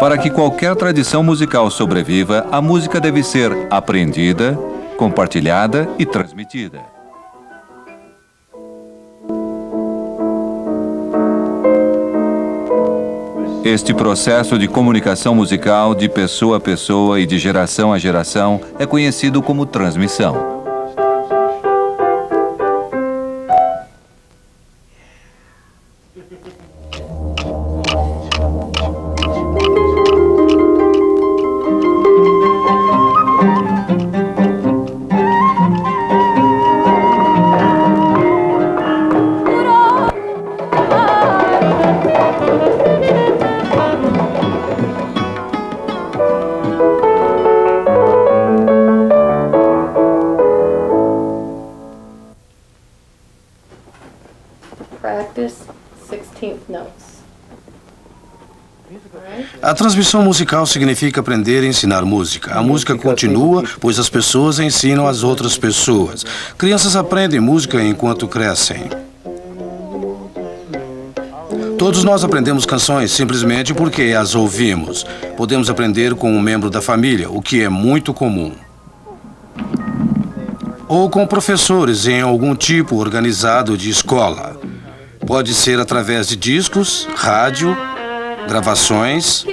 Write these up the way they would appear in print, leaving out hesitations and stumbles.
Para que qualquer tradição musical sobreviva, a música deve ser aprendida, compartilhada e transmitida. Este processo de comunicação musical de pessoa a pessoa e de geração a geração é conhecido como transmissão. A transmissão musical significa aprender e ensinar música. A música continua, pois as pessoas ensinam às outras pessoas. Crianças aprendem música enquanto crescem. Todos nós aprendemos canções simplesmente porque as ouvimos. Podemos aprender com um membro da família, o que é muito comum. Ou com professores em algum tipo organizado de escola. Pode ser através de discos, rádio, gravações,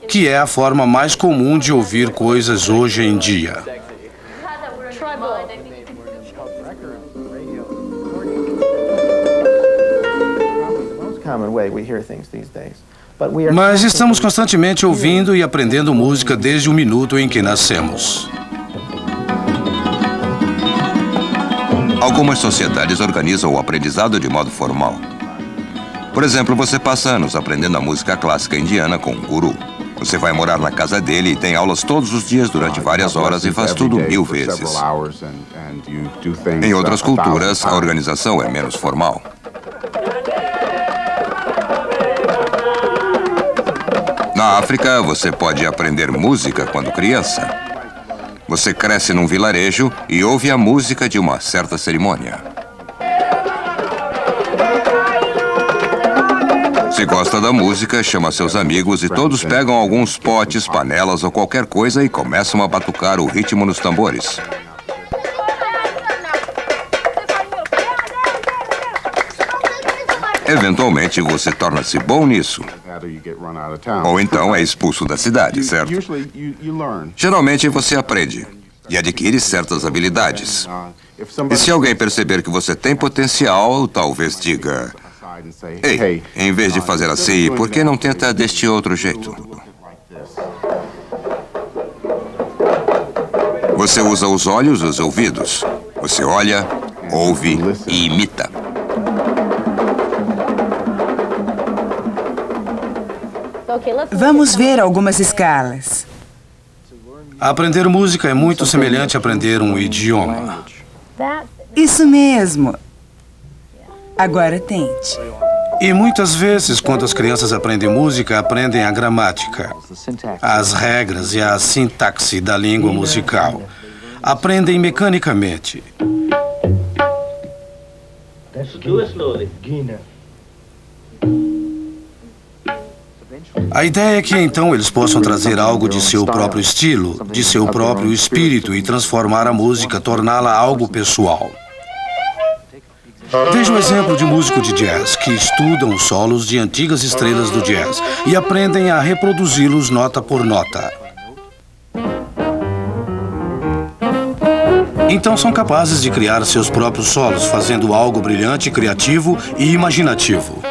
que é a forma mais comum de ouvir coisas hoje em dia. Mas estamos constantemente ouvindo e aprendendo música desde o minuto em que nascemos. Algumas sociedades organizam o aprendizado de modo formal. Por exemplo, você passa anos aprendendo a música clássica indiana com um guru. Você vai morar na casa dele e tem aulas todos os dias durante várias horas e faz tudo 1000 vezes. Em outras culturas, a organização é menos formal. Na África, você pode aprender música quando criança. Você cresce num vilarejo e ouve a música de uma certa cerimônia. Se gosta da música, chama seus amigos e todos pegam alguns potes, panelas ou qualquer coisa e começam a batucar o ritmo nos tambores. Eventualmente, você torna-se bom nisso. Ou então é expulso da cidade, certo? Geralmente você aprende e adquire certas habilidades. E se alguém perceber que você tem potencial, talvez diga: ei, em vez de fazer assim, por que não tenta deste outro jeito? Você usa os olhos e os ouvidos. Você olha, ouve e imita. Vamos ver algumas escalas. Aprender música é muito semelhante a aprender um idioma. Isso mesmo. Agora tente. E muitas vezes, quando as crianças aprendem música, aprendem a gramática, as regras e a sintaxe da língua musical. Aprendem mecanicamente. A ideia é que então eles possam trazer algo de seu próprio estilo, de seu próprio espírito e transformar a música, torná-la algo pessoal. Veja um exemplo de músico de jazz que estudam os solos de antigas estrelas do jazz e aprendem a reproduzi-los nota por nota. Então são capazes de criar seus próprios solos, fazendo algo brilhante, criativo e imaginativo.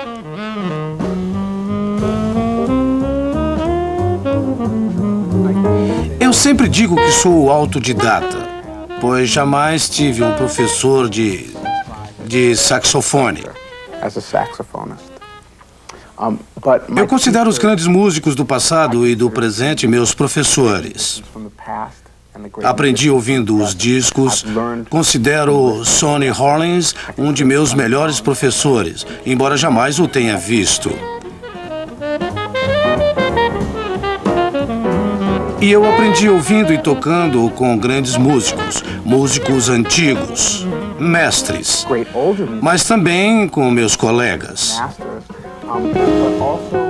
Eu sempre digo que sou autodidata, pois jamais tive um professor de saxofone. Eu considero os grandes músicos do passado e do presente meus professores. Aprendi ouvindo os discos. Considero Sonny Rollins um de meus melhores professores, embora jamais o tenha visto. E eu aprendi ouvindo e tocando com grandes músicos, músicos antigos, mestres, mas também com meus colegas.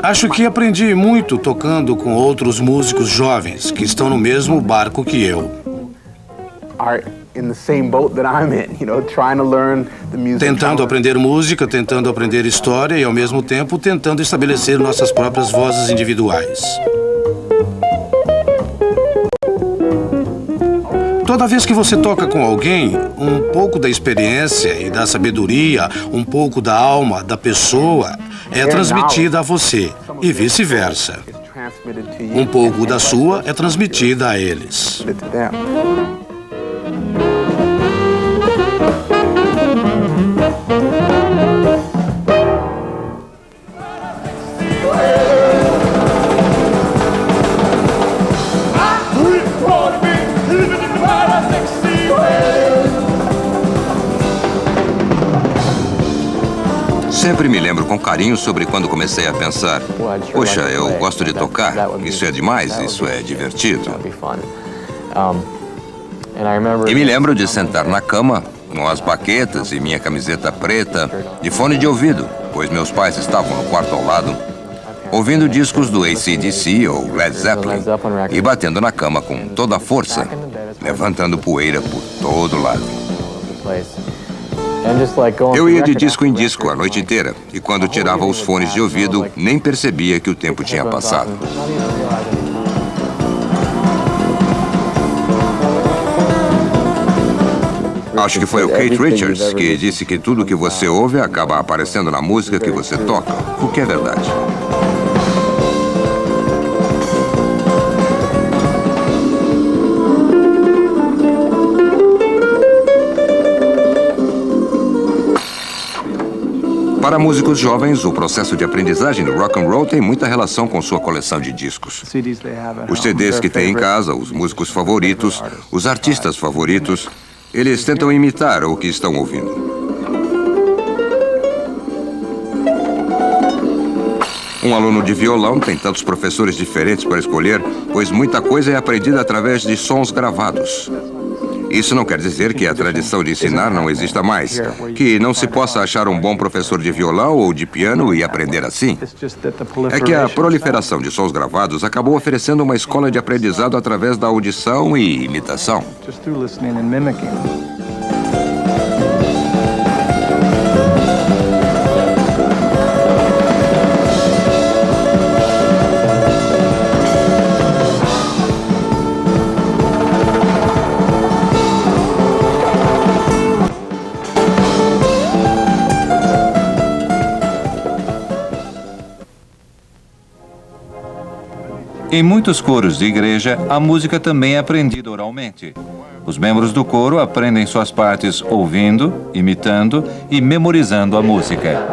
Acho que aprendi muito tocando com outros músicos jovens que estão no mesmo barco que eu. Tentando aprender música, tentando aprender história e, ao mesmo tempo, tentando estabelecer nossas próprias vozes individuais. Toda vez que você toca com alguém, um pouco da experiência e da sabedoria, um pouco da alma da pessoa é transmitida a você e vice-versa. Um pouco da sua é transmitida a eles. Sempre me lembro com carinho sobre quando comecei a pensar: poxa, eu gosto de tocar, isso é demais, isso é divertido. E me lembro de sentar na cama, com as baquetas e minha camiseta preta, de fone de ouvido, pois meus pais estavam no quarto ao lado, ouvindo discos do AC/DC ou Led Zeppelin e batendo na cama com toda a força, levantando poeira por todo lado. Eu ia de disco em disco a noite inteira, e quando tirava os fones de ouvido, nem percebia que o tempo tinha passado. Acho que foi o Keith Richards que disse que tudo que você ouve acaba aparecendo na música que você toca, o que é verdade. Para músicos jovens, o processo de aprendizagem do rock and roll tem muita relação com sua coleção de discos. Os CDs que têm em casa, os músicos favoritos, os artistas favoritos, eles tentam imitar o que estão ouvindo. Um aluno de violão tem tantos professores diferentes para escolher, pois muita coisa é aprendida através de sons gravados. Isso não quer dizer que a tradição de ensinar não exista mais, que não se possa achar um bom professor de violão ou de piano e aprender assim. É que a proliferação de sons gravados acabou oferecendo uma escola de aprendizado através da audição e imitação. Em muitos coros de igreja, a música também é aprendida oralmente. Os membros do coro aprendem suas partes ouvindo, imitando e memorizando a música.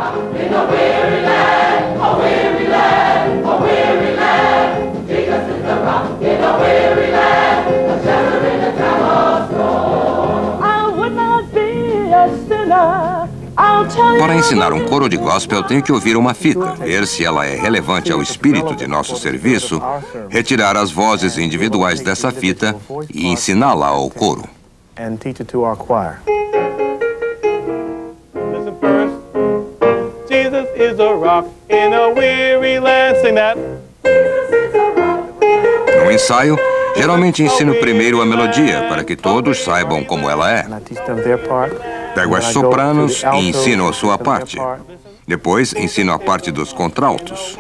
Para ensinar um coro de gospel, tenho que ouvir uma fita, ver se ela é relevante ao espírito de nosso serviço, retirar as vozes individuais dessa fita e ensiná-la ao coro. No ensaio, geralmente ensino primeiro a melodia, para que todos saibam como ela é. Pego as sopranos e ensino a sua parte. Depois, ensino a parte dos contraltos.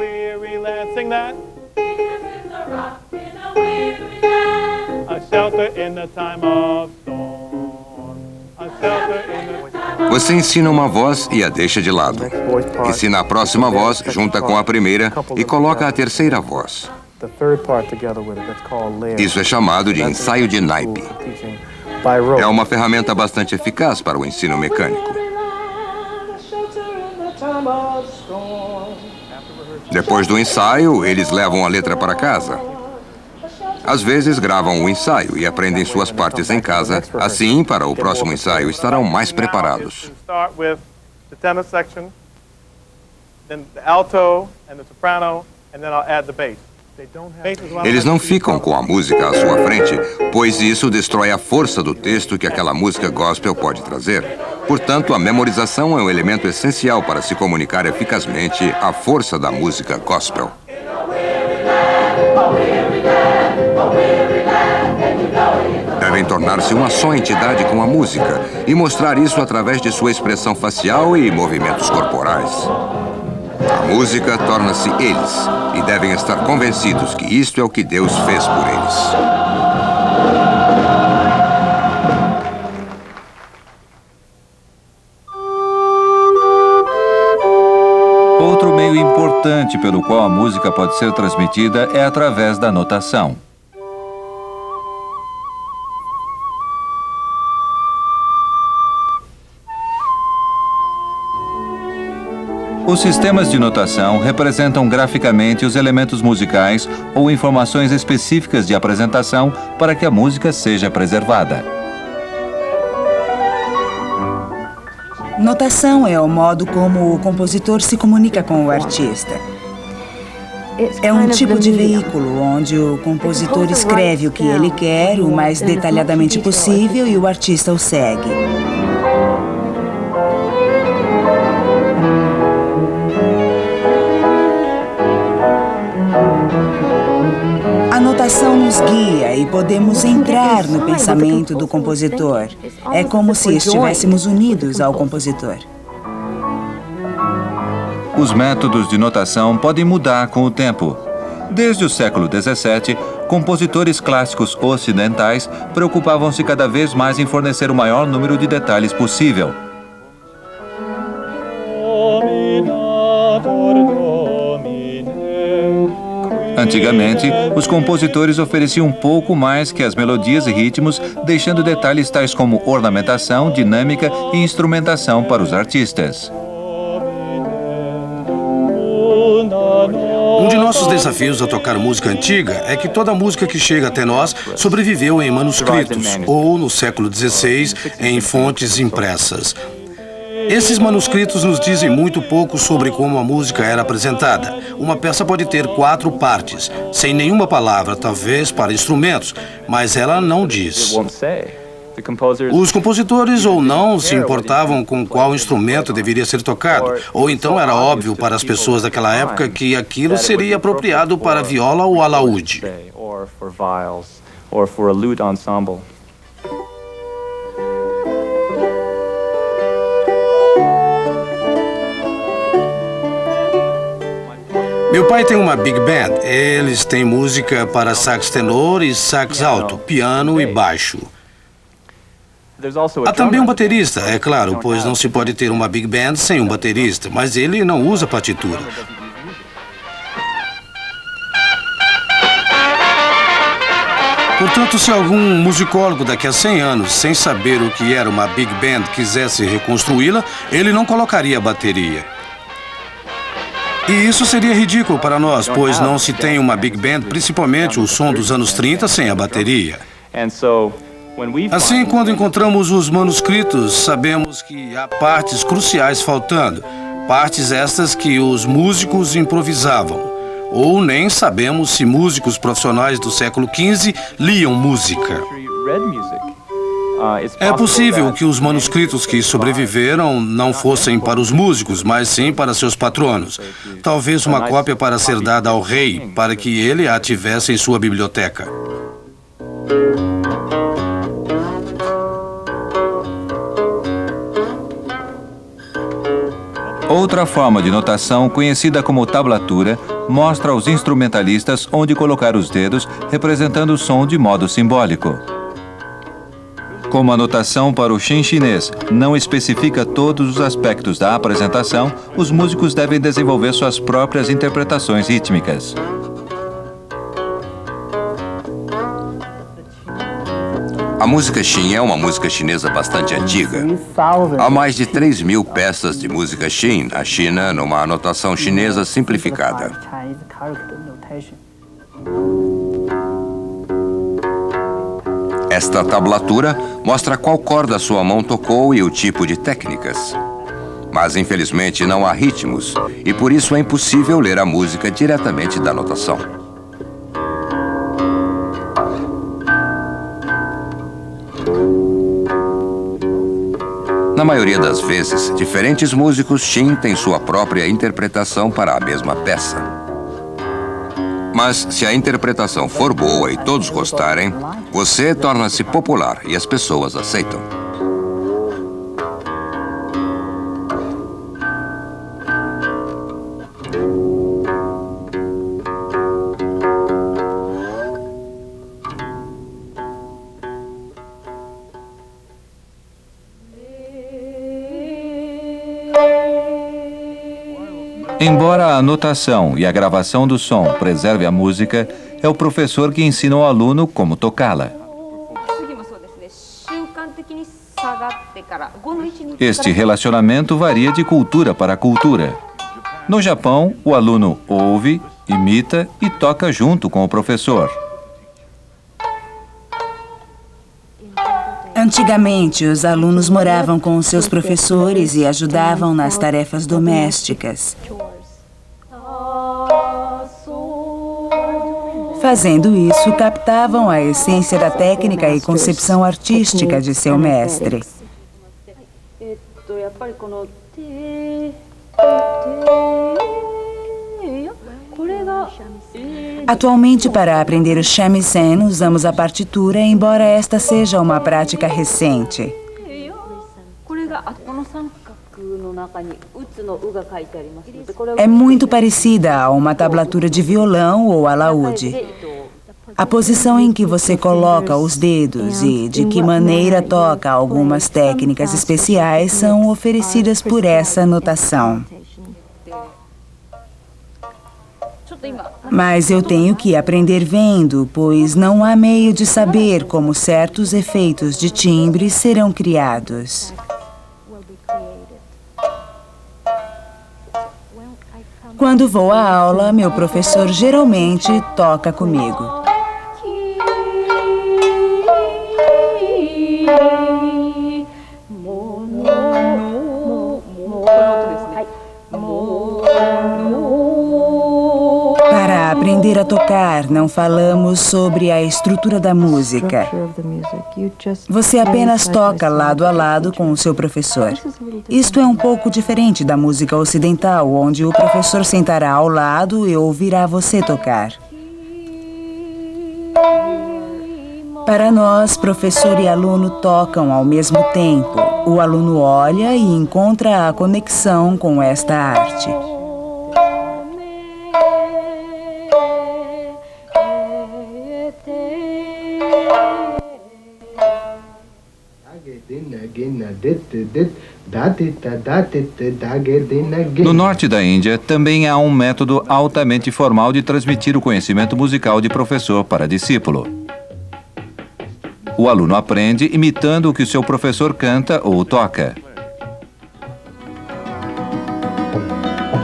Você ensina uma voz e a deixa de lado. Ensina a próxima voz, junta com a primeira e coloca a terceira voz. Isso é chamado de ensaio de naipe. É uma ferramenta bastante eficaz para o ensino mecânico. Depois do ensaio, eles levam a letra para casa. Às vezes gravam o ensaio e aprendem suas partes em casa. Assim, para o próximo ensaio, estarão mais preparados. Eles não ficam com a música à sua frente, pois isso destrói a força do texto que aquela música gospel pode trazer. Portanto, a memorização é um elemento essencial para se comunicar eficazmente a força da música gospel. Devem tornar-se uma só entidade com a música e mostrar isso através de sua expressão facial e movimentos corporais. A música torna-se eles e devem estar convencidos que isto é o que Deus fez por eles. Outro meio importante pelo qual a música pode ser transmitida é através da notação. Os sistemas de notação representam graficamente os elementos musicais ou informações específicas de apresentação para que a música seja preservada. Notação é o modo como o compositor se comunica com o artista. É um tipo de veículo onde o compositor escreve o que ele quer o mais detalhadamente possível e o artista o segue. A notação nos guia e podemos entrar no pensamento do compositor. É como se estivéssemos unidos ao compositor. Os métodos de notação podem mudar com o tempo. Desde o século XVII, compositores clássicos ocidentais preocupavam-se cada vez mais em fornecer o maior número de detalhes possível. Antigamente, os compositores ofereciam um pouco mais que as melodias e ritmos, deixando detalhes tais como ornamentação, dinâmica e instrumentação para os artistas. Um de nossos desafios ao tocar música antiga é que toda música que chega até nós sobreviveu em manuscritos ou, no século XVI, em fontes impressas. Esses manuscritos nos dizem muito pouco sobre como a música era apresentada. Uma peça pode ter 4 partes, sem nenhuma palavra, talvez para instrumentos, mas ela não diz. Os compositores ou não se importavam com qual instrumento deveria ser tocado, ou então era óbvio para as pessoas daquela época que aquilo seria apropriado para viola ou alaúde. Meu pai tem uma big band. Eles têm música para sax tenor e sax alto, piano e baixo. Há também um baterista, é claro, pois não se pode ter uma big band sem um baterista, mas ele não usa partitura. Portanto, se algum musicólogo daqui a 100 anos, sem saber o que era uma big band, quisesse reconstruí-la, ele não colocaria bateria. E isso seria ridículo para nós, pois não se tem uma big band, principalmente o som dos anos 30, sem a bateria. Assim, quando encontramos os manuscritos, sabemos que há partes cruciais faltando, partes estas que os músicos improvisavam, ou nem sabemos se músicos profissionais do século XV liam música. É possível que os manuscritos que sobreviveram não fossem para os músicos, mas sim para seus patronos. Talvez uma cópia para ser dada ao rei, para que ele a tivesse em sua biblioteca. Outra forma de notação, conhecida como tablatura, mostra aos instrumentalistas onde colocar os dedos, representando o som de modo simbólico. Como a notação para o Shin chinês não especifica todos os aspectos da apresentação, os músicos devem desenvolver suas próprias interpretações rítmicas. A música Shin é uma música chinesa bastante antiga. Há mais de 3.000 peças de música Shin na China, numa notação chinesa simplificada. Esta tablatura mostra qual corda sua mão tocou e o tipo de técnicas. Mas, infelizmente, não há ritmos, e por isso é impossível ler a música diretamente da notação. Na maioria das vezes, diferentes músicos Shin têm sua própria interpretação para a mesma peça. Mas se a interpretação for boa e todos gostarem, você torna-se popular e as pessoas aceitam. Embora a anotação e a gravação do som preserve a música, é o professor que ensina ao aluno como tocá-la. Este relacionamento varia de cultura para cultura. No Japão, o aluno ouve, imita e toca junto com o professor. Antigamente, os alunos moravam com os seus professores e ajudavam nas tarefas domésticas. Fazendo isso, captavam a essência da técnica e concepção artística de seu mestre. Atualmente, para aprender o shamisen, usamos a partitura, embora esta seja uma prática recente. É muito parecida a uma tablatura de violão ou alaúde. A posição em que você coloca os dedos e de que maneira toca algumas técnicas especiais são oferecidas por essa notação. Mas eu tenho que aprender vendo, pois não há meio de saber como certos efeitos de timbre serão criados. Quando vou à aula, meu professor geralmente toca comigo. Para aprender a tocar, não falamos sobre a estrutura da música. Você apenas toca lado a lado com o seu professor. Isto é um pouco diferente da música ocidental, onde o professor sentará ao lado e ouvirá você tocar. Para nós, professor e aluno tocam ao mesmo tempo. O aluno olha e encontra a conexão com esta arte. No norte da Índia, também há um método altamente formal de transmitir o conhecimento musical de professor para discípulo. O aluno aprende imitando o que seu professor canta ou toca.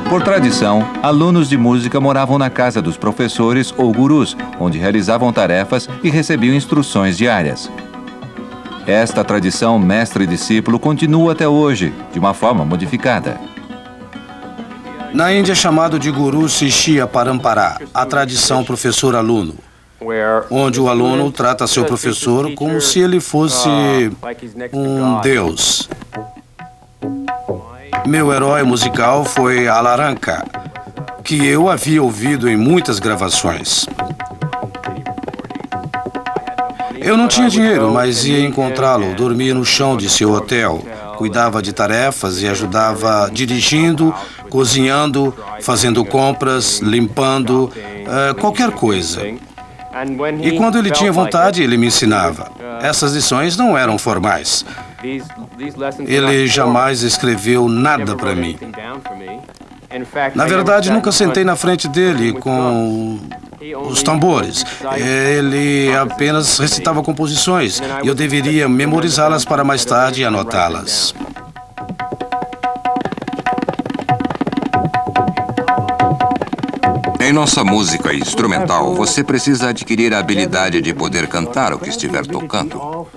Por tradição, alunos de música moravam na casa dos professores ou gurus, onde realizavam tarefas e recebiam instruções diárias. Esta tradição mestre-discípulo continua até hoje, de uma forma modificada. Na Índia é chamado de Guru Shishya Parampara, a tradição professor-aluno, onde o aluno trata seu professor como se ele fosse um deus. Meu herói musical foi Alaranka, que eu havia ouvido em muitas gravações. Eu não tinha dinheiro, mas ia encontrá-lo, dormia no chão de seu hotel, cuidava de tarefas e ajudava dirigindo, cozinhando, fazendo compras, limpando, qualquer coisa. E quando ele tinha vontade, ele me ensinava. Essas lições não eram formais. Ele jamais escreveu nada para mim. Na verdade, nunca sentei na frente dele com os tambores. Ele apenas recitava composições e eu deveria memorizá-las para mais tarde anotá-las. Em nossa música instrumental, você precisa adquirir a habilidade de poder cantar o que estiver tocando.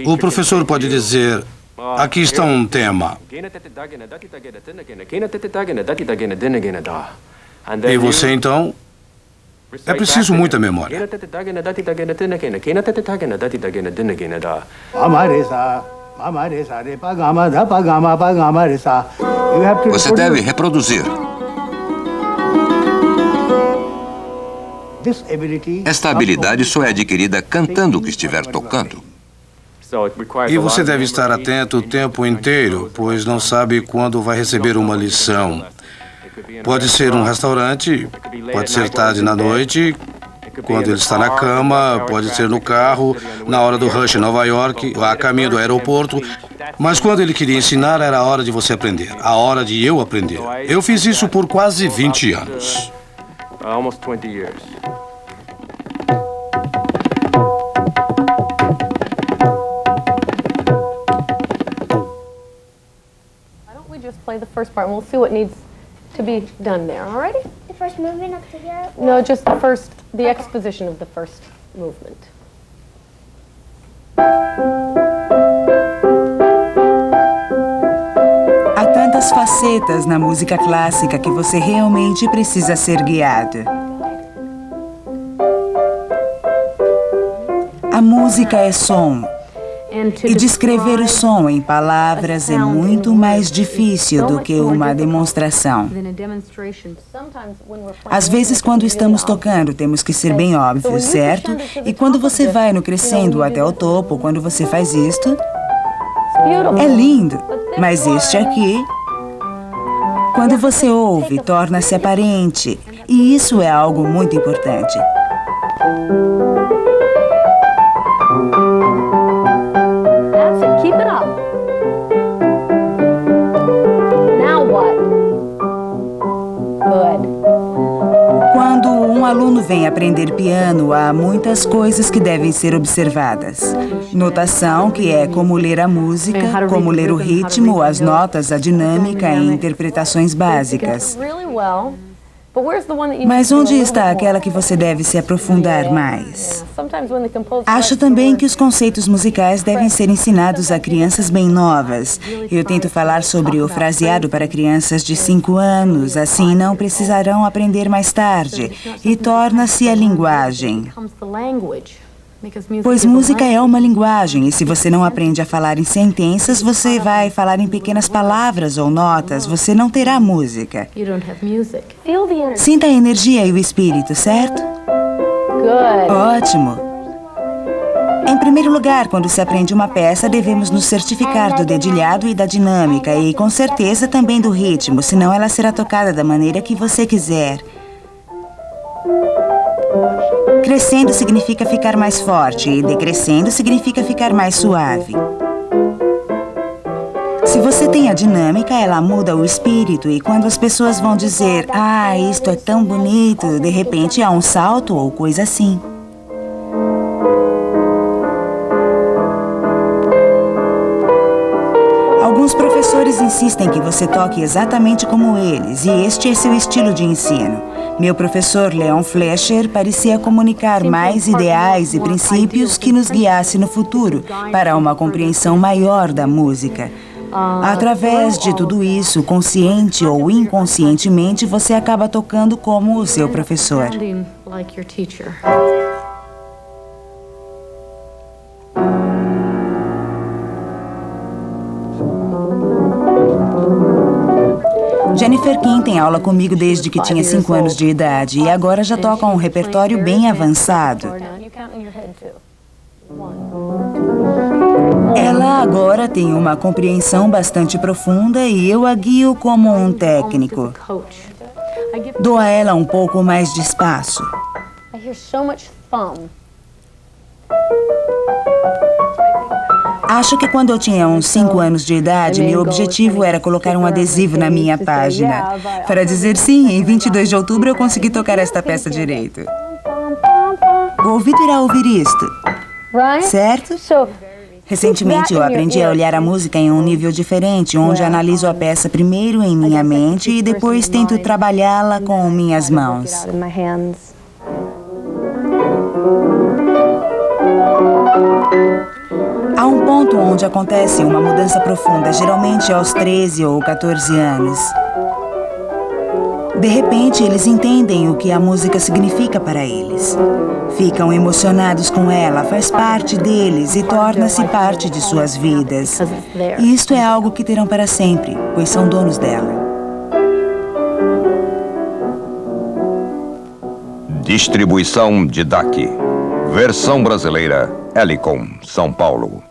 O professor pode dizer: aqui está um tema. E você, então, é preciso muita memória. Você deve reproduzir. Esta habilidade só é adquirida cantando o que estiver tocando. E você deve estar atento o tempo inteiro, pois não sabe quando vai receber uma lição. Pode ser um restaurante, pode ser tarde na noite, quando ele está na cama, pode ser no carro, na hora do rush em Nova York, a caminho do aeroporto. Mas quando ele queria ensinar, era a hora de você aprender, a hora de eu aprender. Eu fiz isso por quase 20 anos. Just play the first part and we'll see what needs to be done there, alrighty? The first movement up to here? No, just the exposition of the first movement. Há tantas facetas na música clássica que você realmente precisa ser guiado. A música é som. E descrever o som em palavras é muito mais difícil do que uma demonstração. Às vezes, quando estamos tocando, temos que ser bem óbvios, certo? E quando você vai no crescendo até o topo, quando você faz isto, é lindo. Mas este aqui, quando você ouve, torna-se aparente. E isso é algo muito importante. Keep it up. Now what? Good. Quando um aluno vem aprender piano, há muitas coisas que devem ser observadas. Notação, que é como ler a música, como ler o ritmo, as notas, a dinâmica e interpretações básicas. Mas onde está aquela que você deve se aprofundar mais? Acho também que os conceitos musicais devem ser ensinados a crianças bem novas. Eu tento falar sobre o fraseado para crianças de 5 anos, assim não precisarão aprender mais tarde. E torna-se a linguagem. Pois música é uma linguagem, e se você não aprende a falar em sentenças, você vai falar em pequenas palavras ou notas, você não terá música. Sinta a energia e o espírito, certo? Ótimo! Em primeiro lugar, quando se aprende uma peça, devemos nos certificar do dedilhado e da dinâmica, e com certeza também do ritmo, senão ela será tocada da maneira que você quiser. Crescendo significa ficar mais forte e decrescendo significa ficar mais suave. Se você tem a dinâmica, ela muda o espírito e quando as pessoas vão dizer "Ah, isto é tão bonito", de repente há um salto ou coisa assim. Alguns professores insistem que você toque exatamente como eles, e este é seu estilo de ensino. Meu professor, Leon Fleischer, parecia comunicar mais ideais e princípios que nos guiasse no futuro para uma compreensão maior da música. Através de tudo isso, consciente ou inconscientemente, você acaba tocando como o seu professor. Jennifer Kim tem aula comigo desde que tinha 5 anos de idade e agora já toca um repertório bem avançado. Ela agora tem uma compreensão bastante profunda e eu a guio como um técnico. Dou a ela um pouco mais de espaço. Acho que quando eu tinha uns 5 anos de idade, meu objetivo era colocar um adesivo na minha página. Para dizer sim, em 22 de outubro eu consegui tocar esta peça direito. O ouvido irá ouvir isto, certo? Recentemente eu aprendi a olhar a música em um nível diferente, onde analiso a peça primeiro em minha mente e depois tento trabalhá-la com minhas mãos. Há um ponto onde acontece uma mudança profunda, geralmente aos 13 ou 14 anos. De repente, eles entendem o que a música significa para eles. Ficam emocionados com ela, faz parte deles e torna-se parte de suas vidas. E isto é algo que terão para sempre, pois são donos dela. Distribuição Didac. Versão brasileira, Helicon, São Paulo.